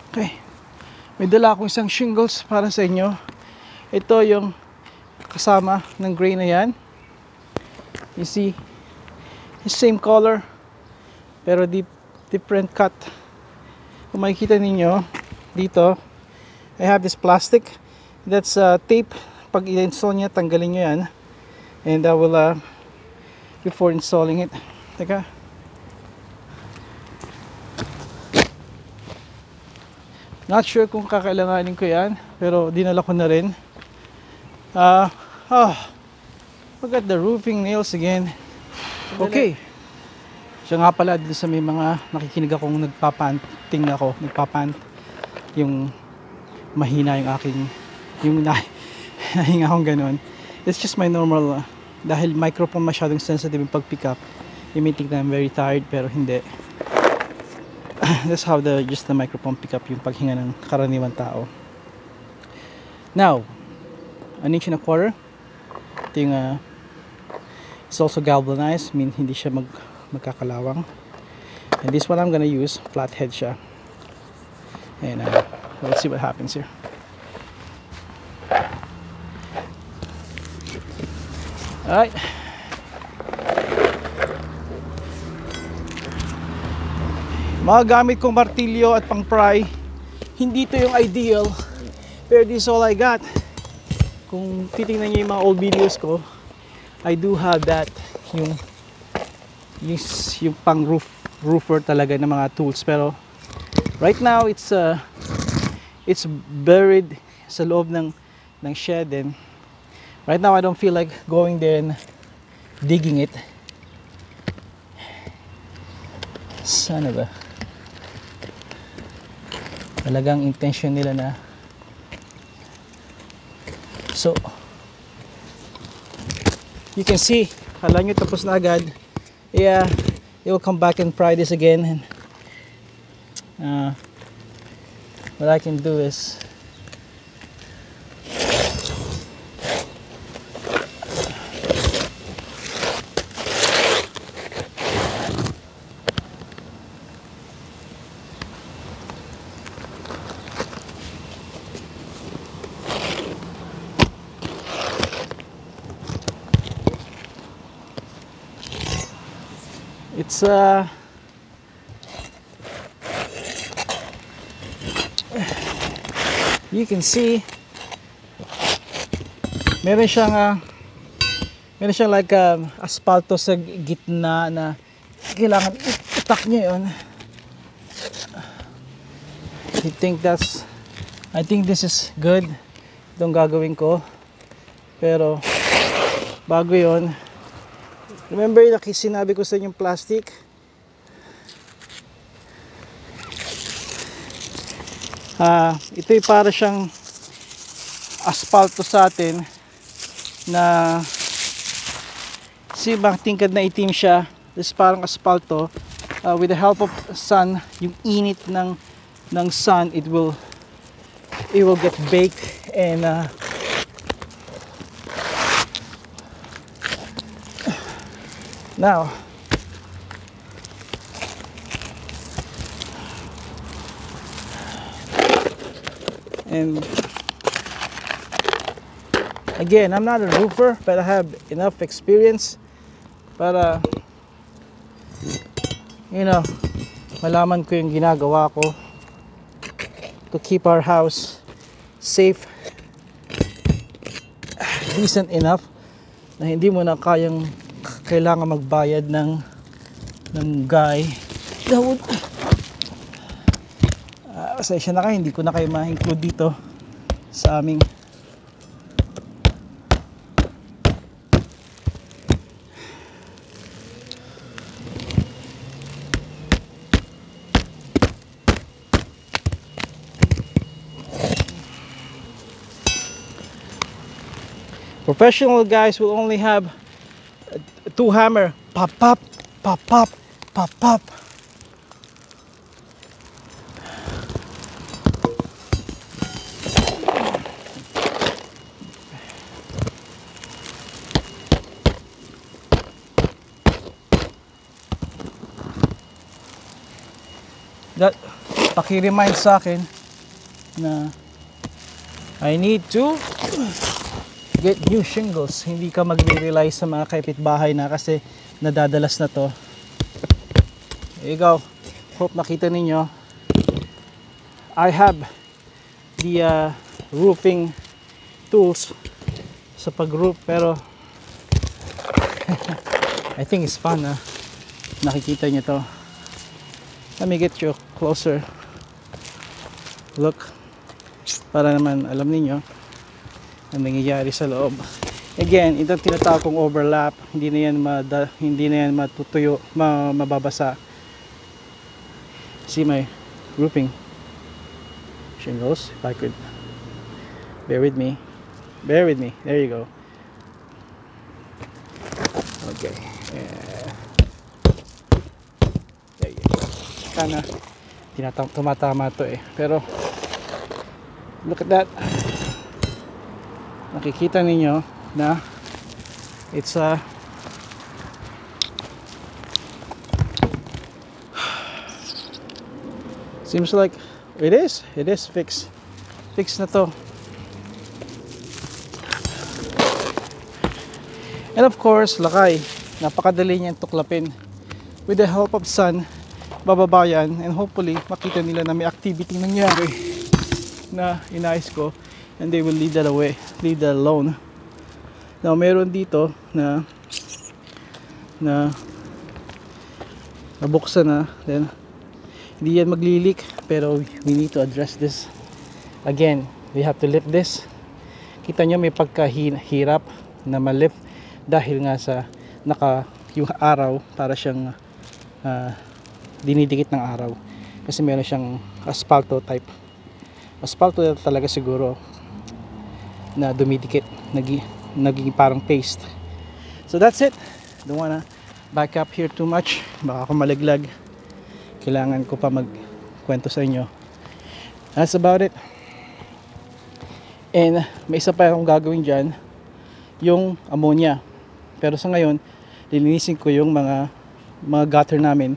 Okay, may dala akong isang shingles para sa inyo. Ito yung kasama ng gray na yan. You see, the same color pero different cut. Kung makikita ninyo dito, I have this plastic that's tape. Pag i-install niya, tanggalin nyo yan, and I will before installing it. Teka, not sure kung kakailanganin ko yan, pero dinala ko na rin. Look at the roofing nails again. Okay, siya nga pala, dito sa may mga nakikinig akong nagpapanting ako, yung mahina yung aking, yung nahinga akong ganun. It's just my normal, dahil microphone masyadong sensitive yung pag-pick up. You may think that I'm very tired, pero hindi. That's how just the microphone pick up yung paghinga ng karaniwang tao. Now, an inch and a quarter. Ito yung, it's also galvanized, mean hindi siya magkakalawang. And this one I'm gonna use, flathead siya. And let's see what happens here. Alright. Mga gamit kong martilyo at pang-pry, hindi to yung ideal, pero this is all I got. Kung titingnan niyo yung mga old videos ko, I do have that, yung pang roofer talaga ng mga tools. Pero right now it's buried sa loob ng shed, and right now I don't feel like going there and digging it. Sana ba? Talagang intention nila na. So you can see, kala nyo tapos na agad. Yeah, it will come back and pry this again. And what I can do is it's you can see meron siyang like asfalto sa gitna na kailangan itak nyo yun. I think this is good, itong gagawin ko. Pero bago yun, remember yung sinabi ko sa inyong plastic? Ito'y para siyang asfalto sa atin na bang tingkad na itim siya. This parang asfalto. With the help of sun, yung init ng sun, it will get baked, and now and again, I'm not a roofer, but I have enough experience para malaman ko yung ginagawa ko to keep our house safe, decent enough na hindi mo na kailangan magbayad ng guy. Pasensya na kayo, hindi ko na kayo ma-include dito sa aming professional guys will only have two hammer, pop pop pop pop pop pop. Paki-remind sa akin na I need to get new shingles. Hindi ka magre-rely sa mga kapitbahay na kasi nadadalas na to. There you go. Hope nakita ninyo. I have the roofing tools sa pag-roof, pero I think it's fun. Nakikita nyo to. Let me get you closer. Look, para naman alam niyo ang nangyayari sa loob. Again, itong tinatawag kong overlap. Hindi na yan matutuyo, mababasa. See my roofing shingles. If I could bear with me. There you go. Okay. There you go. Sana tumatama to pero look at that. Nakikita ninyo na it's seems like it is fixed na to. And of course, lakay, napakadali niyan tuklapin. With the help of sun, bababa yan, and hopefully makita nila na may activity nangyari na inayos ko, and they will leave that alone. Now meron dito na nabuksan na, then hindi yan maglilik, pero we need to address this. Again, we have to lift this. Kita nyo may pagkahirap na malift dahil nga sa yung araw para siyang dinidikit ng araw, kasi meron siyang asfalto talaga siguro na dumidikit, naging parang paste. So that's it. Don't wanna back up here too much, baka ako malaglag. Kailangan ko pa magkwento sa inyo. That's about it. And may isa pa akong gagawin dyan, yung ammonia. Pero sa ngayon, lilinisin ko yung mga gutter namin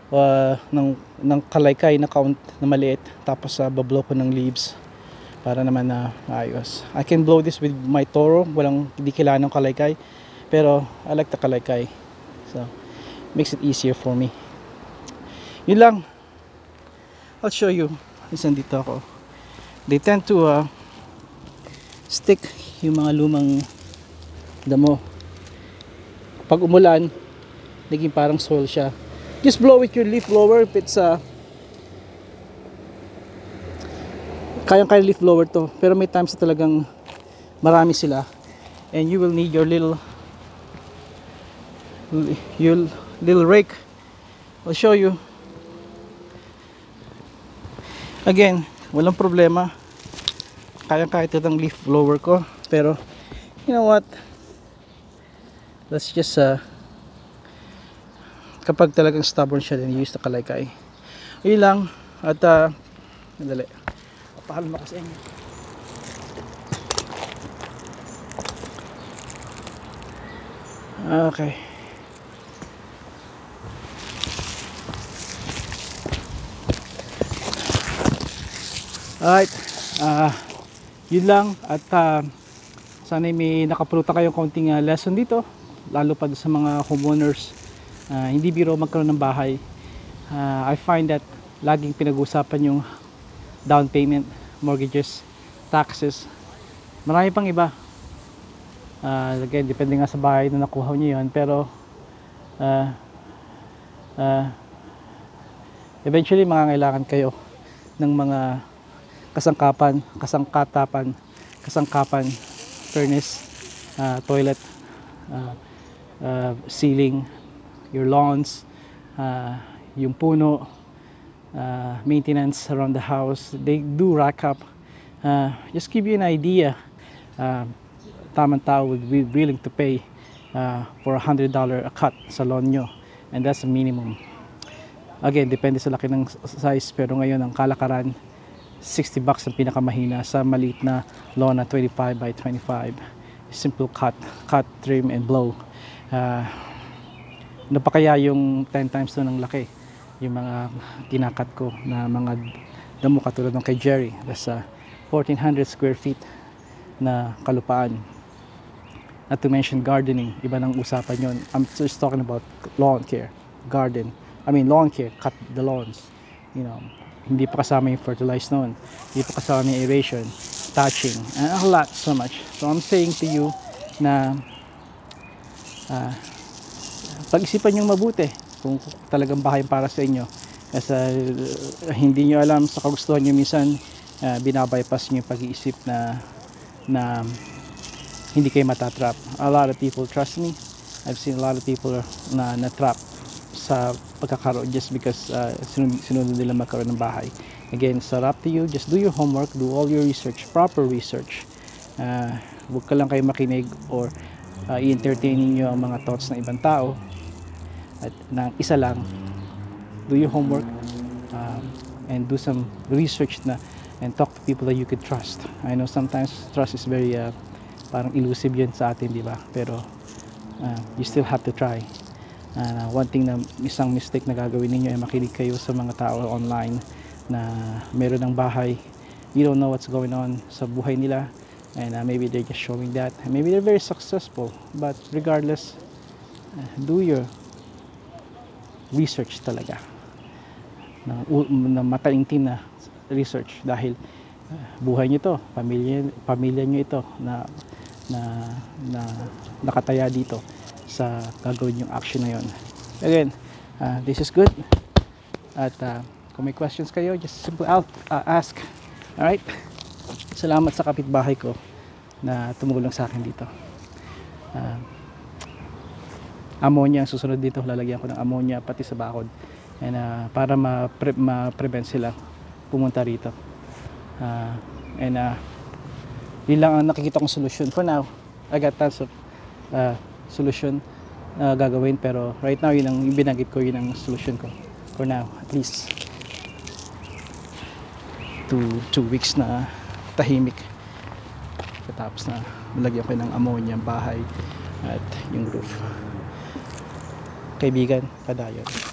ng kalaykay na count na maliit, tapos bablow ko ng leaves para naman na maayos. I can blow this with my Toro, hindi kailangan ng kalaykay, pero I like the kalaykay, so makes it easier for me. Yun lang. I'll show you. Isan dito ako. They tend to stick yung mga lumang damo. Pag umulan, naging parang soil siya. Just blow with your leaf blower if it's kayang-kaya leaf blower to, pero may times na talagang marami sila, and you will need your little rake. I'll show you. Again, walang problema, kayang-kaya ito ng leaf blower ko, pero you know what, let's just kapag talagang stubborn siya, then use the kalaykay. Yun lang. At madali, papahalon ako sa inyo. Okay. Alright, yun lang. At sana may nakapulutan kayong konting lesson dito, lalo pa sa mga homeowners. Hindi biro magkaroon ng bahay. I find that laging pinag-usapan yung down payment, mortgages, taxes, marami pang iba. Again, depende nga sa bahay na nakuha nyo yun, pero eventually mangangailangan kayo ng mga kasangkapan, furnace, toilet, ceiling, your lawns, yung puno, maintenance around the house. They do rack up. Just give you an idea, tamang tao would be willing to pay for $100 a cut sa lawn nyo, and that's the minimum. Again, depende sa laki ng size, pero ngayon ang kalakaran $60 ang pinakamahina sa maliit na lawn na 25 by 25. Simple cut, trim and blow. Ano pa kaya yung 10 times to ng laki yung mga kinakat ko na mga damo katulad ng kay Jerry. That's 1,400 square feet na kalupaan. Not to mention gardening, iba ng usapan yon. I'm just talking about lawn care, lawn care, cut the lawns, you know, hindi pa kasama yung fertilize noon, hindi pa kasama yung aeration, touching, and a lot, so much. So I'm saying to you na pag-isipan nyo mabuti kung talagang bahay para sa inyo, kasi hindi nyo alam sa kagustuhan nyo minsan, binabypass nyo yung pag-iisip na hindi kayo matatrap. A lot of people, trust me, I've seen a lot of people na trap sa pagkakaroon just because sinunod nila magkaroon ng bahay. Again, it's up to you. Just do your homework, do all your research, proper research. Huwag ka lang kayo makinig or i-entertain niyo ang mga thoughts ng ibang tao. At ng isa lang, do your homework and do some research and talk to people that you could trust. I know sometimes trust is very parang elusive yun sa atin, di ba? Pero you still have to try. One thing na isang mistake na gagawin ninyo ay makinig kayo sa mga tao online na meron ng bahay. You don't know what's going on sa buhay nila, and maybe they're just showing that, and maybe they're very successful, but regardless, do your research talaga na matalintim na research, dahil buhay nyo to, pamilya nyo ito na nakataya dito sa gagawin yung action na yon. Again, this is good, at kung may questions kayo, just simply ask. Alright, salamat sa kapitbahay ko na tumulong sa akin dito. Ammonia ang susunod dito, lalagyan ko ng ammonia pati sa bakod, and para ma-prevent sila pumunta rito. And yun lang ang nakikita kong solution for now. I got tons of solution gagawin, pero right now yun ang binanggit ko, yun ang solution ko for now, at least 2 weeks na tahimik, tapos na malagyan ko ng ammonia ang bahay at yung roof. Kaibigan, padayon.